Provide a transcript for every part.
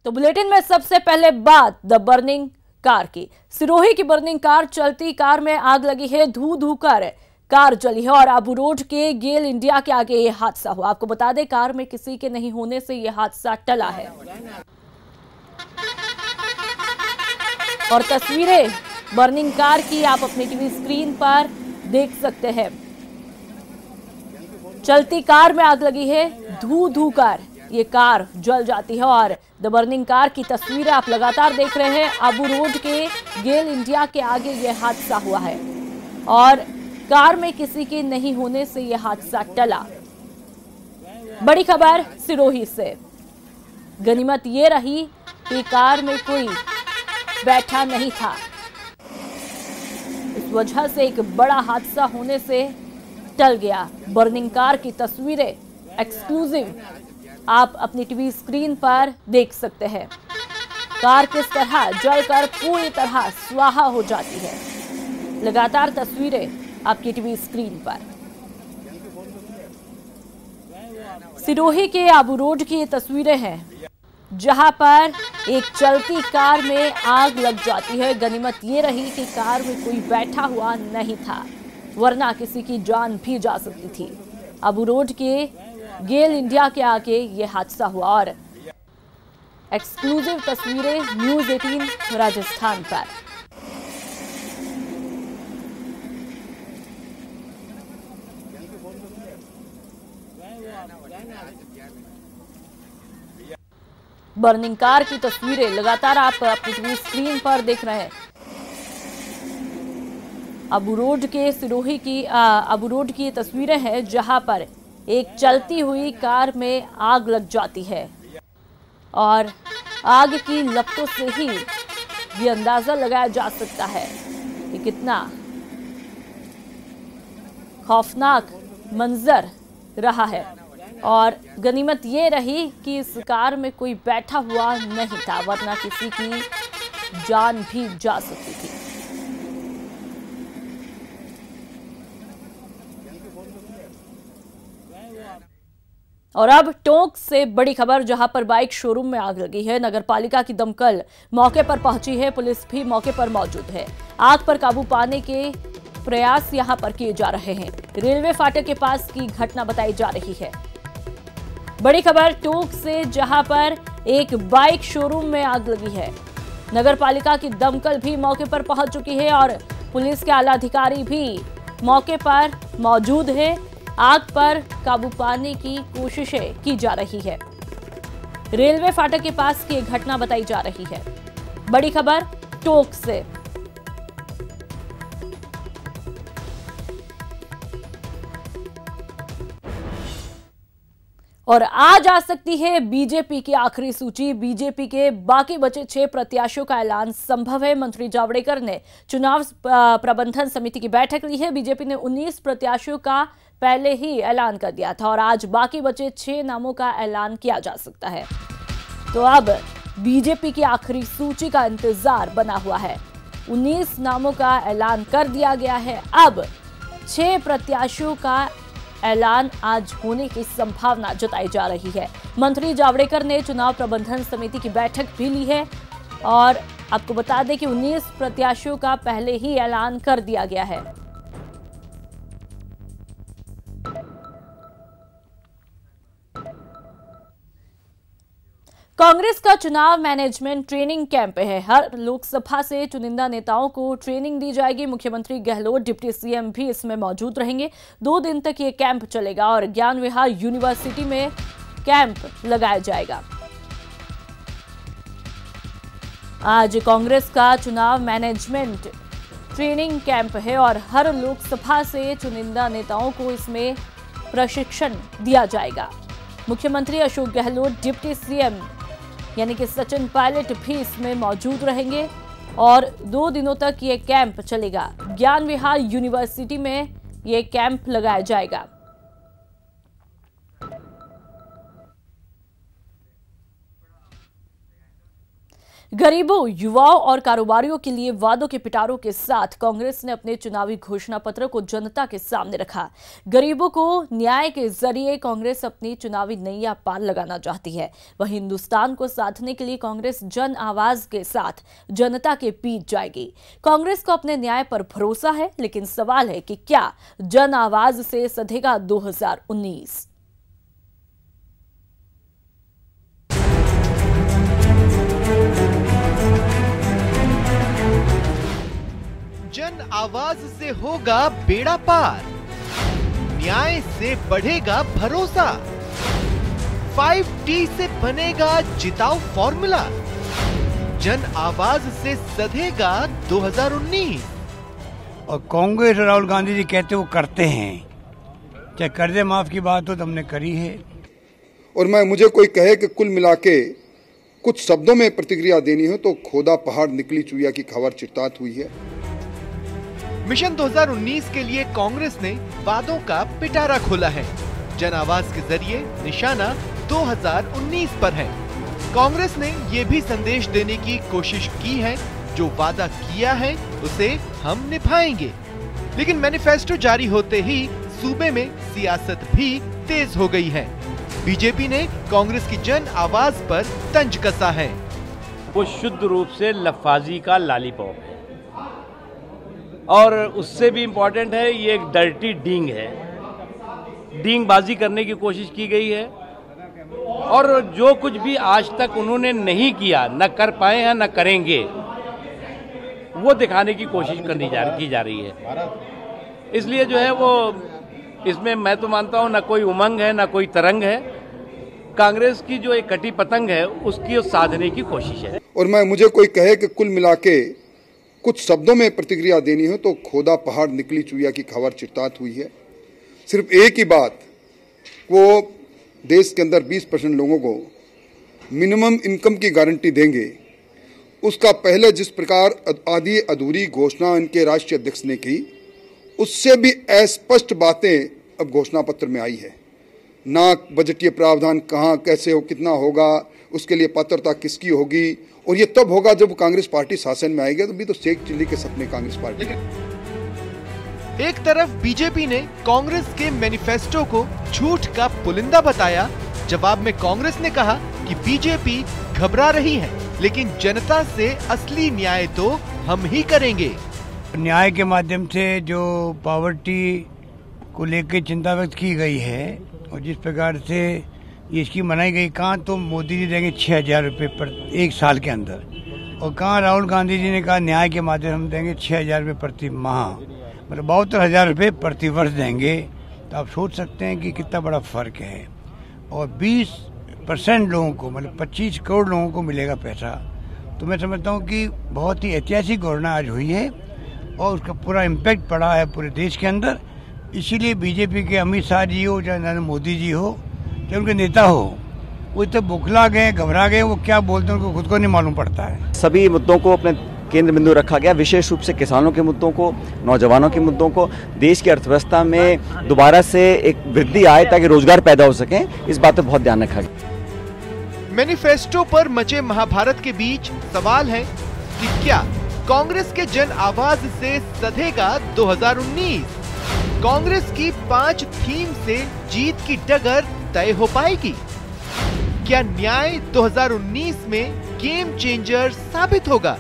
तो बुलेटिन में सबसे पहले बात द बर्निंग कार की। सिरोही की बर्निंग कार, चलती कार में आग लगी है, धू धू कर कार जली है और आबू रोड के गेल इंडिया के आगे ये हादसा हुआ। आपको बता दें, कार में किसी के नहीं होने से यह हादसा टला है। और तस्वीरें बर्निंग कार की आप अपनी टीवी स्क्रीन पर देख सकते हैं। चलती कार में आग लगी है, धू धू कर ये कार जल जाती है और द बर्निंग कार की तस्वीरें आप लगातार देख रहे हैं। आबू रोड के गेल इंडिया के आगे यह हादसा हुआ है और कार में किसी के नहीं होने से यह हादसा टला। बड़ी खबर सिरोही से। गनीमत ये रही कि कार में कोई बैठा नहीं था, इस वजह से एक बड़ा हादसा होने से टल गया। बर्निंग कार की तस्वीरें एक्सक्लूसिव आप अपनी टीवी स्क्रीन पर देख सकते हैं। कार किस तरह जलकर पूरी तरह स्वाहा हो जाती है, लगातार तस्वीरें आपकी टीवी स्क्रीन पर। सिरोही के आबू रोड की ये तस्वीरें हैं, जहां पर एक चलती कार में आग लग जाती है। गनीमत ये रही कि कार में कोई बैठा हुआ नहीं था, वरना किसी की जान भी जा सकती थी। आबू रोड के गेल इंडिया के आगे ये हादसा हुआ और एक्सक्लूसिव तस्वीरें न्यूज़ 18 राजस्थान पर। बर्निंग कार की तस्वीरें लगातार आप अपनी टीवी स्क्रीन पर देख रहे हैं। आबू रोड के सिरोही की आबू रोड की तस्वीरें हैं, जहां पर एक चलती हुई कार में आग लग जाती है और आग की लपटों से ही ये अंदाजा लगाया जा सकता है कि कितना खौफनाक मंजर रहा है। और गनीमत ये रही कि इस कार में कोई बैठा हुआ नहीं था, वरना किसी की जान भी जा सकती थी। और अब टोंक से बड़ी खबर, जहां पर बाइक शोरूम में आग लगी है। नगर पालिका की दमकल मौके पर पहुंची है, पुलिस भी मौके पर मौजूद है। आग पर काबू पाने के प्रयास यहां पर किए जा रहे हैं। रेलवे फाटक के पास की घटना बताई जा रही है। बड़ी खबर टोंक से, जहां पर एक बाइक शोरूम में आग लगी है। नगर पालिका की दमकल भी मौके पर पहुंच चुकी है और पुलिस के आला अधिकारी भी मौके पर मौजूद है। आग पर काबू पाने की कोशिशें की जा रही है। रेलवे फाटक के पास की घटना बताई जा रही है। बड़ी खबर टोंक से। और आज आ सकती है बीजेपी की आखिरी सूची। बीजेपी के बाकी बचे 6 प्रत्याशियों का ऐलान संभव है। मंत्री जावड़ेकर ने चुनाव प्रबंधन समिति की बैठक ली है। बीजेपी ने 19 प्रत्याशियों का पहले ही ऐलान कर दिया था और आज बाकी बचे 6 नामों का ऐलान किया जा सकता है। तो अब बीजेपी की आखिरी सूची का इंतजार बना हुआ है। 19 नामों का ऐलान कर दिया गया है। अब 6 प्रत्याशियों का ऐलान आज होने की संभावना जताई जा रही है। मंत्री जावड़ेकर ने चुनाव प्रबंधन समिति की बैठक भी ली है और आपको बता दें कि 19 प्रत्याशियों का पहले ही ऐलान कर दिया गया है। कांग्रेस का चुनाव मैनेजमेंट ट्रेनिंग कैंप है। हर लोकसभा से चुनिंदा नेताओं को ट्रेनिंग दी जाएगी। मुख्यमंत्री गहलोत, डिप्टी सीएम भी इसमें मौजूद रहेंगे। 2 दिन तक ये कैंप चलेगा और ज्ञान विहार यूनिवर्सिटी में कैंप लगाया जाएगा। आज कांग्रेस का चुनाव मैनेजमेंट ट्रेनिंग कैंप है और हर लोकसभा से चुनिंदा नेताओं को इसमें प्रशिक्षण दिया जाएगा। मुख्यमंत्री अशोक गहलोत, डिप्टी सीएम यानी कि सचिन पायलट भी इसमें मौजूद रहेंगे और 2 दिनों तक ये कैंप चलेगा। ज्ञान विहार यूनिवर्सिटी में ये कैंप लगाया जाएगा। गरीबों, युवाओं और कारोबारियों के लिए वादों के पिटारों के साथ कांग्रेस ने अपने चुनावी घोषणा पत्र को जनता के सामने रखा। गरीबों को न्याय के जरिए कांग्रेस अपनी चुनावी नैया पार लगाना चाहती है। वहीं हिंदुस्तान को साधने के लिए कांग्रेस जन आवाज के साथ जनता के बीच जाएगी। कांग्रेस को अपने न्याय पर भरोसा है, लेकिन सवाल है कि क्या जन आवाज से सधेगा 2019? जन आवाज से होगा बेड़ा पार, न्याय से बढ़ेगा भरोसा, 5T से बनेगा जिताऊ फॉर्मूला, जन आवाज से सधेगा 2019। और कांग्रेस और राहुल गांधी जी कहते वो करते हैं, चाहे कर्जे माफ की बात हो तो हमने करी है। और मुझे कोई कहे कि कुल मिला के कुछ शब्दों में प्रतिक्रिया देनी हो तो खोदा पहाड़ निकली चुईया की खबर चिरतात हुई है। मिशन 2019 के लिए कांग्रेस ने वादों का पिटारा खोला है। जन आवाज के जरिए निशाना 2019 पर है। कांग्रेस ने ये भी संदेश देने की कोशिश की है, जो वादा किया है उसे हम निभाएंगे। लेकिन मैनिफेस्टो जारी होते ही सूबे में सियासत भी तेज हो गई है। बीजेपी ने कांग्रेस की जन आवाज पर तंज कसा है। वो शुद्ध रूप से लफाजी का लॉलीपॉप है, और उससे भी इम्पोर्टेंट है ये एक डर्टी डींग है। डींग बाजी करने की कोशिश की गई है, और जो कुछ भी आज तक उन्होंने नहीं किया, न कर पाए हैं न करेंगे, वो दिखाने की कोशिश की जा रही है। इसलिए जो है वो इसमें मैं तो मानता हूँ न कोई उमंग है न कोई तरंग है। कांग्रेस की जो एक कटी पतंग है उसकी साधने की कोशिश है। और मुझे कोई कहे कि कुल मिला के कुछ शब्दों में प्रतिक्रिया देनी हो तो खोदा पहाड़ निकली चुईया की खबर चिरतात हुई है। सिर्फ एक ही बात, वो देश के अंदर 20% लोगों को मिनिमम इनकम की गारंटी देंगे। उसका पहले जिस प्रकार आधी अधूरी घोषणा इनके राष्ट्रीय अध्यक्ष ने की, उससे भी अस्पष्ट बातें अब घोषणा पत्र में आई है। ना बजटीय प्रावधान कहाँ कैसे हो, कितना होगा, उसके लिए पात्रता किसकी होगी, और ये तब होगा जब कांग्रेस पार्टी शासन में आएगी। तो भी तो शेख चिल्ली के सपने कांग्रेस पार्टी। एक तरफ बीजेपी ने कांग्रेस के मैनिफेस्टो को झूठ का पुलिंदा बताया। जवाब में कांग्रेस ने कहा कि बीजेपी घबरा रही है, लेकिन जनता से असली न्याय तो हम ही करेंगे। न्याय के माध्यम से जो पॉवर्टी को लेकर चिंता व्यक्त की गई है और जिस प्रकार से इसकी मनाई गई, कहाँ तो मोदी जी देंगे 6,000 रुपये पर एक साल के अंदर, और कहाँ राहुल गांधी जी ने कहा न्याय के माध्यम हम देंगे 6,000 रुपये प्रति माह, मतलब 72,000 रुपये प्रति वर्ष देंगे। तो आप सोच सकते हैं कि कितना बड़ा फर्क है। और 20% लोगों को, मतलब 25 करोड़ लोगों को मिलेगा पैसा। तो मैं समझता हूँ कि बहुत ही ऐतिहासिक घोषणा आज हुई है और उसका पूरा इम्पैक्ट पड़ा है पूरे देश के अंदर। इसीलिए बीजेपी के अमित शाह जी हो, चाहे नरेंद्र मोदी जी हो, चाहे उनके नेता हो, वो इतने बुखला गए, घबरा गए, वो क्या बोलते हैं उनको खुद को नहीं मालूम पड़ता है। सभी मुद्दों को अपने केंद्र बिंदु रखा गया, विशेष रूप से किसानों के मुद्दों को, नौजवानों के मुद्दों को, देश की अर्थव्यवस्था में दोबारा से एक वृद्धि आए ताकि रोजगार पैदा हो सके, इस बात पर बहुत ध्यान रखा गया। मैनिफेस्टो पर मचे महाभारत के बीच सवाल है कि क्या कांग्रेस के जन आवाज से सधेगा 2019? कांग्रेस की 5 थीम से जीत की डगर तय हो पाएगी? क्या न्याय 2019 में गेम चेंजर साबित होगा?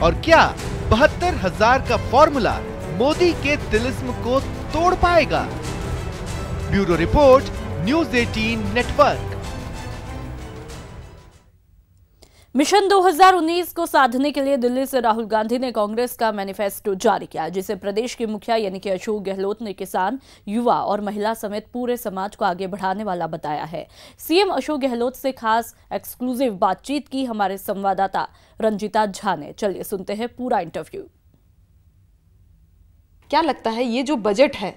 और क्या 72,000 का फॉर्मूला मोदी के तिलिस्म को तोड़ पाएगा? Bureau report, news 18 network. Mission 2019 को साधने के लिए दिल्ली से राहुल गांधी ने कांग्रेस का मैनिफेस्टो जारी किया, जिसे प्रदेश के मुखिया यानी कि अशोक गहलोत ने किसान, युवा और महिला समेत पूरे समाज को आगे बढ़ाने वाला बताया है। सीएम अशोक गहलोत से खास एक्सक्लूसिव बातचीत की हमारे संवाददाता रंजीता झा ने। चलिए सुनते हैं पूरा इंटरव्यू। क्या लगता है ये जो बजट है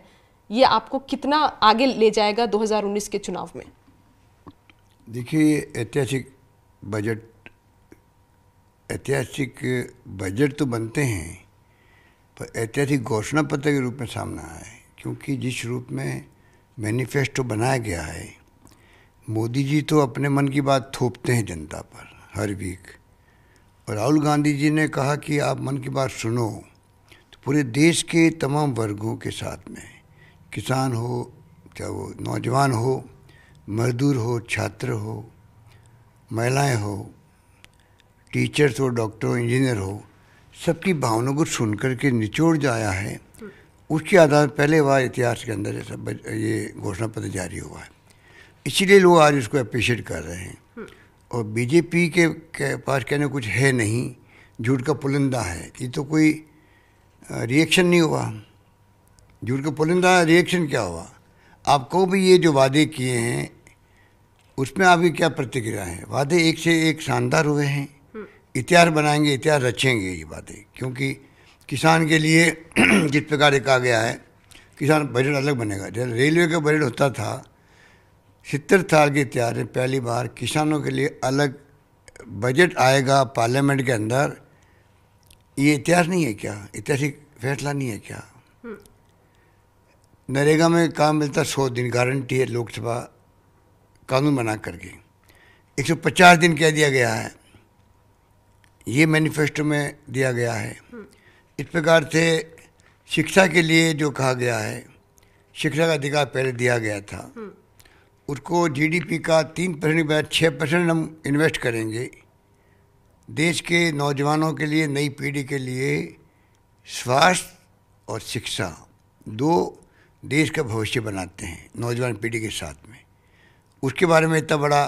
ये आपको कितना आगे ले जाएगा 2019 के चुनाव में? देखिए, ऐतिहासिक बजट तो बनते हैं, पर ऐतिहासिक घोषणा पत्र के रूप में सामने आया है, क्योंकि जिस रूप में मैनिफेस्टो बनाया गया है, मोदी जी तो अपने मन की बात थोपते हैं जनता पर हर वीक, और राहुल गांधी जी ने कहा कि आप मन की बात सुनो, तो पूरे देश के तमाम वर्गों के साथ में, किसान हो, चाहे वो नौजवान हो, मजदूर हो, छात्र हो, महिलाएं हो, टीचर्स हो, डॉक्टर हो, इंजीनियर हो, सबकी भावनाओं को सुन करके निचोड़ जो आया है, उसके आधार पर पहले बार इतिहास के अंदर ये घोषणा पत्र जारी हुआ है। इसीलिए लोग आज उसको अप्रिशिएट कर रहे हैं। और बीजेपी के पास कहने कुछ है नहीं, झूठ का पुलिंदा है। ये तो कोई रिएक्शन नहीं हुआ। झूठ का पुलिंदा रिएक्शन क्या हुआ? आपको भी ये जो वादे किए हैं उसमें आपकी क्या प्रतिक्रिया है? वादे एक से एक शानदार हुए हैं। इतिहास बनाएंगे, इतिहास रचेंगे ये बातें, क्योंकि किसान के लिए जिस प्रकार से कहा गया है, किसान बजट अलग बनेगा। जब रेलवे का बजट होता था 70 साल के इतिहास में पहली बार किसानों के लिए अलग बजट आएगा पार्लियामेंट के अंदर। ये इतिहास नहीं है क्या? ऐतिहासिक फैसला नहीं है क्या? नरेगा में काम मिलता 100 दिन गारंटी है, लोकसभा कानून बना करके 150 दिन कह दिया गया है, ये मैनिफेस्टो में दिया गया है। इस प्रकार से शिक्षा के लिए जो कहा गया है, शिक्षा का अधिकार पहले दिया गया था, उसको जीडीपी का 3% के बाद 6% हम इन्वेस्ट करेंगे। देश के नौजवानों के लिए, नई पीढ़ी के लिए स्वास्थ्य और शिक्षा दो देश का भविष्य बनाते हैं नौजवान पीढ़ी के साथ में। उसके बारे में इतना बड़ा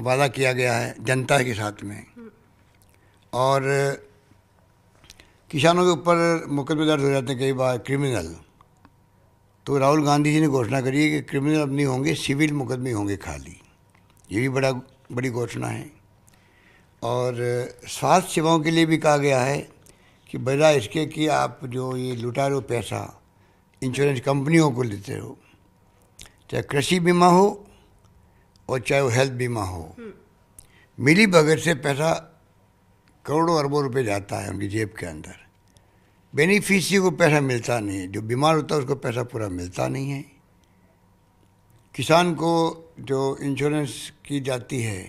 वादा किया गया है जनता के साथ में। और किसानों के ऊपर मुकदमे दर्ज हो जाते हैं कई बार, क्रिमिनल। तो राहुल गांधी जी ने घोषणा करी है कि क्रिमिनल अब नहीं होंगे, सिविल मुकदमे होंगे खाली। ये भी बड़ी घोषणा है। और स्वास्थ्य सेवाओं के लिए भी कहा गया है कि बजाय इसके कि आप जो ये लुटा रहे हो पैसा इंश्योरेंस कंपनियों को लेते हो, चाहे कृषि बीमा हो और चाहे वो हेल्थ बीमा हो, मिली भगत से पैसा करोड़ों अरबों रुपए जाता है उनकी जेब के अंदर। बेनिफिशियरी को पैसा मिलता नहीं है, जो बीमार होता है उसको पैसा पूरा मिलता नहीं है। किसान को जो इंश्योरेंस की जाती है,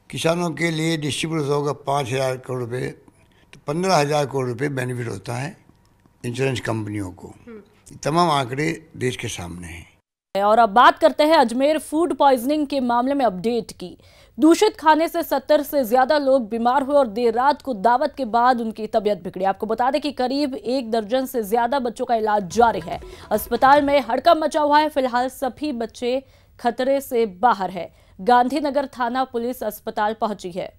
किसानों के लिए डिस्ट्रीब्यूट होगा 5,000 करोड़ रुपये, तो 15,000 करोड़ रुपये बेनिफिट होता है इंश्योरेंस कंपनियों को। तमाम आंकड़े देश के सामने हैं। और अब बात करते हैं अजमेर फूड पॉइजनिंग के मामले में अपडेट की। दूषित खाने से 70 से ज्यादा लोग बीमार हुए और देर रात को दावत के बाद उनकी तबीयत बिगड़ी। आपको बता दें कि करीब 1 दर्जन से ज्यादा बच्चों का इलाज जारी है। अस्पताल में हड़कंप मचा हुआ है। फिलहाल सभी बच्चे खतरे से बाहर है। गांधीनगर थाना पुलिस अस्पताल पहुंची है।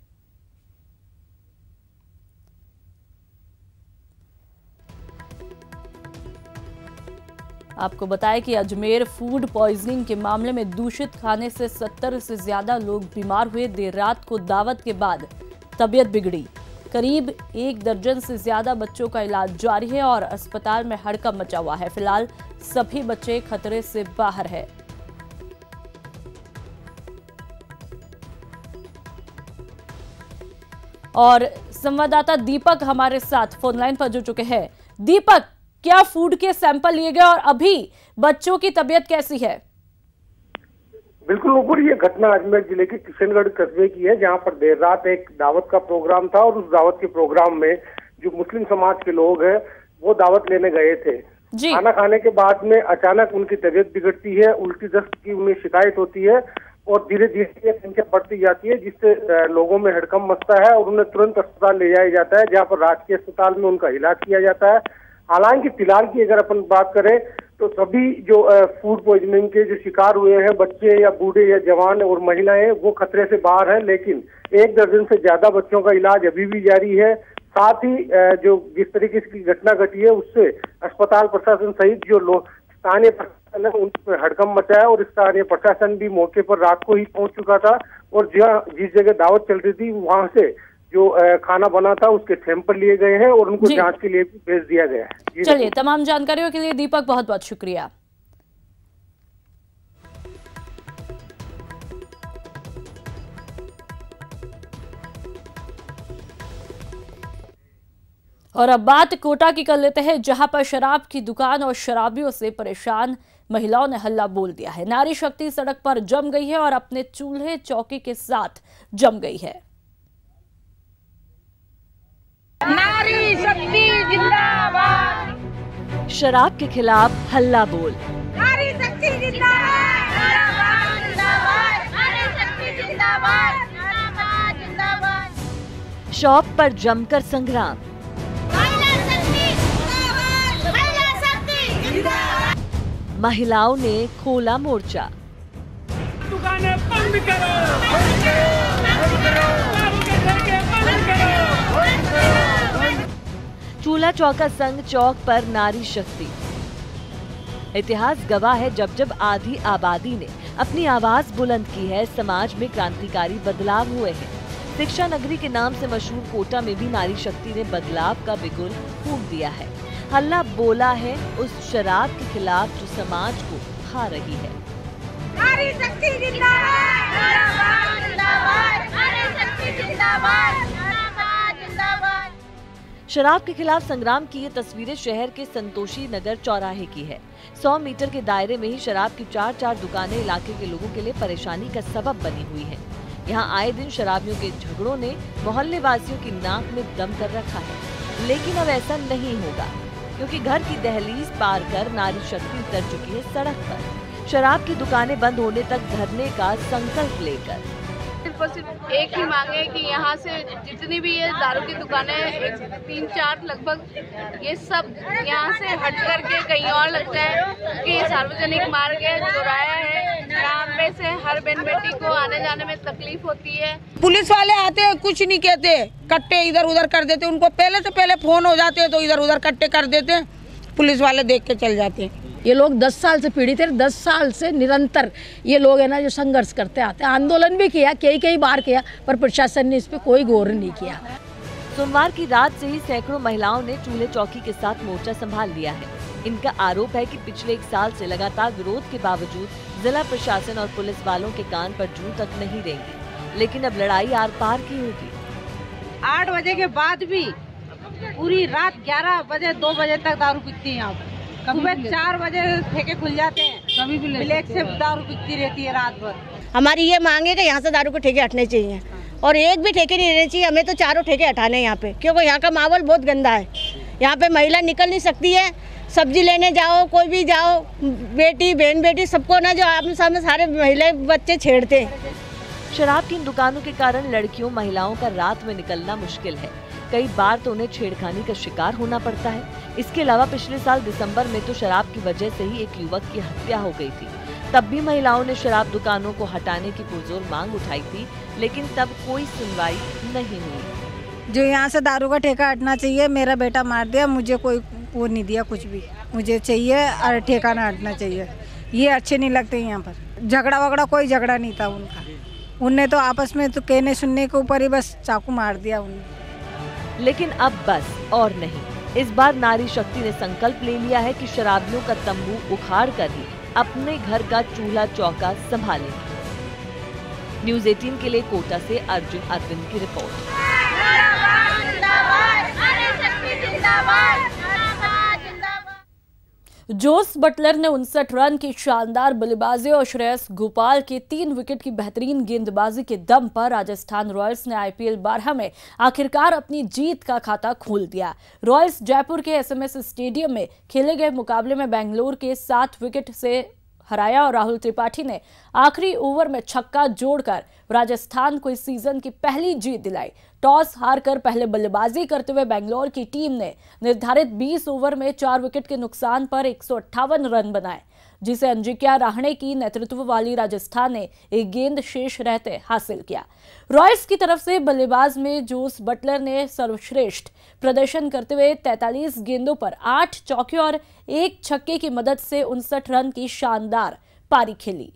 आपको बताएं कि अजमेर फूड पॉइजनिंग के मामले में दूषित खाने से 70 से ज्यादा लोग बीमार हुए। देर रात को दावत के बाद तबीयत बिगड़ी। करीब 1 दर्जन से ज्यादा बच्चों का इलाज जारी है और अस्पताल में हड़कंप मचा हुआ है। फिलहाल सभी बच्चे खतरे से बाहर है। और संवाददाता दीपक हमारे साथ फोन लाइन पर जुड़ चुके हैं। दीपक, क्या फूड के सैंपल लिए गए और अभी बच्चों की तबीयत कैसी है? बिल्कुल ऊपर, ये घटना अजमेर जिले के किशनगढ़ कस्बे की है, जहां पर देर रात एक दावत का प्रोग्राम था और उस दावत के प्रोग्राम में जो मुस्लिम समाज के लोग हैं वो दावत लेने गए थे। खाना खाने के बाद में अचानक उनकी तबीयत बिगड़ती है, उल्टी दस्त की उन्हें शिकायत होती है और धीरे धीरे संख्या बढ़ती जाती है, जिससे लोगों में हड़कंप मचता है और उन्हें तुरंत अस्पताल ले जाया जाता है, जहाँ पर राजकीय अस्पताल में उनका इलाज किया जाता है। हालांकि फिलहाल की अगर अपन बात करें तो सभी जो फूड पॉइजनिंग के जो शिकार हुए हैं, बच्चे या बूढ़े या जवान और महिलाएं, वो खतरे से बाहर हैं। लेकिन 1 दर्जन से ज्यादा बच्चों का इलाज अभी भी जारी है। साथ ही जो जिस तरीके की घटना घटी है उससे अस्पताल प्रशासन सहित जो लोग स्थानीय प्रशासन है उनमें हड़कंप मचा है और स्थानीय प्रशासन भी मौके पर रात को ही पहुंच चुका था और जिस जगह दावत चल रही थी वहां से जो खाना बना था उसके सैंपल लिए गए हैं और उनको जांच के लिए भी भेज दिया गया है। चलिए, तमाम जानकारियों के लिए दीपक बहुत बहुत शुक्रिया। और अब बात कोटा की कर लेते हैं, जहां पर शराब की दुकान और शराबियों से परेशान महिलाओं ने हल्ला बोल दिया है। नारी शक्ति सड़क पर जम गई है और अपने चूल्हे चौकी के साथ जम गई है। शक्ति जिंदाबाद। शराब के खिलाफ हल्ला बोल। नारी शक्ति जिंदाबाद, जिंदाबाद, नारी शक्ति जिंदाबाद, जिंदाबाद। शॉप पर जमकर संग्राम। महिलाओं ने खोला मोर्चा। दुकानें बंद करो, चूल्हा चौका संघ चौक पर नारी शक्ति। इतिहास गवाह है, जब जब आधी आबादी ने अपनी आवाज बुलंद की है, समाज में क्रांतिकारी बदलाव हुए हैं। शिक्षा नगरी के नाम से मशहूर कोटा में भी नारी शक्ति ने बदलाव का बिगुल फूंक दिया है। हल्ला बोला है उस शराब के खिलाफ जो समाज को खा रही है। नारी शक्ति जिंदाबाद, जिंदाबाद, नारी शक्ति जिंदाबाद, जिंदाबाद। शराब के खिलाफ संग्राम की ये तस्वीरें शहर के संतोषी नगर चौराहे की है। 100 मीटर के दायरे में ही शराब की 4 दुकानें इलाके के लोगों के लिए परेशानी का सबब बनी हुई हैं। यहाँ आए दिन शराबियों के झगड़ों ने मोहल्ले वासियों की नाक में दम कर रखा है, लेकिन अब ऐसा नहीं होगा, क्योंकि घर की दहलीज पार कर नारी शक्ति उतर चुकी है सड़क पर, शराब की दुकानें बंद होने तक धरने का संकल्प लेकर। सिर्फ एक ही मांग है कि यहाँ से जितनी भी ये दारू की दुकानें 3-4 लगभग, ये सब यहाँ से हट करके कहीं और लग जाए, क्योंकि ये सार्वजनिक मार्ग है, चौराहा है, यहाँ पे से हर बहन बेटी को आने जाने में तकलीफ होती है। पुलिस वाले आते हैं, कुछ नहीं कहते, कट्टे इधर उधर कर देते, उनको पहले से पहले फोन हो जाते हैं तो इधर उधर कट्टे कर देते हैं, पुलिस वाले देख के चल जाते हैं। ये लोग 10 साल से पीड़ित है, 10 साल से निरंतर ये लोग है ना जो संघर्ष करते आते हैं। आंदोलन भी किया, कई बार किया, पर प्रशासन ने इस पे कोई गौर नहीं किया। सोमवार की रात से ही सैकड़ों महिलाओं ने चूल्हे चौकी के साथ मोर्चा संभाल लिया है। इनका आरोप है कि पिछले 1 साल से लगातार विरोध के बावजूद जिला प्रशासन और पुलिस वालों के कान पर जूं तक नहीं रेंगी, लेकिन अब लड़ाई आर पार की होगी। 8 बजे के बाद भी पूरी रात 11 बजे 2 बजे तक दारू पीती है। यहाँ पर सुबह 4 बजे ठेके खुल जाते हैं, कभी भी ब्लैक से दारू पीती रहती है रात भर। हमारी ये मांग है कि यहाँ से दारू के ठेके हटने चाहिए, और एक भी ठेके नहीं रहने चाहिए। हमें तो 4 ठेके हटाने यहाँ पे, क्योंकि यहाँ का माहौल बहुत गंदा है। यहाँ पे महिला निकल नहीं सकती है, सब्जी लेने जाओ, कोई भी जाओ, बेटी बहन बेटी सबको ना जो आमने सामने सारे महिला बच्चे छेड़ते हैं। शराब की इन दुकानों के कारण लड़कियों महिलाओं का रात में निकलना मुश्किल है। कई बार तो उन्हें छेड़खानी का शिकार होना पड़ता है। इसके अलावा पिछले साल दिसंबर में तो शराब की वजह से ही एक युवक की हत्या हो गई थी। तब भी महिलाओं ने शराब दुकानों को हटाने की पुरजोर मांग उठाई थी, लेकिन तब कोई सुनवाई नहीं हुई। जो यहाँ से दारू का ठेका हटना चाहिए। मेरा बेटा मार दिया, मुझे कोई वो नहीं दिया कुछ भी, मुझे चाहिए और ठेका ना हटना चाहिए। ये अच्छे नहीं लगते यहाँ पर। झगड़ा वगड़ा कोई झगड़ा नहीं था उनका, उनने तो आपस में तो कहने सुनने के ऊपर ही बस चाकू मार दिया उन्हें। लेकिन अब बस और नहीं, इस बार नारी शक्ति ने संकल्प ले लिया है कि शराबियों का तंबू उखाड़ कर ही अपने घर का चूल्हा चौका संभालेंगे। न्यूज़ 18 के लिए कोटा से अर्जुन अरविंद की रिपोर्ट। जोस बटलर ने 59 रन की शानदार बल्लेबाजी और श्रेयस गोपाल के 3 विकेट की बेहतरीन गेंदबाजी के दम पर राजस्थान रॉयल्स ने IPL 12 में आखिरकार अपनी जीत का खाता खोल दिया। रॉयल्स जयपुर के SMS स्टेडियम में खेले गए मुकाबले में बेंगलुरु के 7 विकेट से हराया और राहुल त्रिपाठी ने आखिरी ओवर में छक्का जोड़कर राजस्थान को इस सीजन की पहली जीत दिलाई। टॉस हारकर पहले बल्लेबाजी करते हुए बेंगलोर की टीम ने निर्धारित 20 ओवर में 4 विकेट के नुकसान पर 158 रन बनाए, जिसे अजिंक्य रहाणे की नेतृत्व वाली राजस्थान ने एक गेंद शेष रहते हासिल किया। रॉयल्स की तरफ से बल्लेबाज में जोस बटलर ने सर्वश्रेष्ठ प्रदर्शन करते हुए 43 गेंदों पर 8 चौके और 1 छक्के की मदद से 59 रन की शानदार पारी खेली।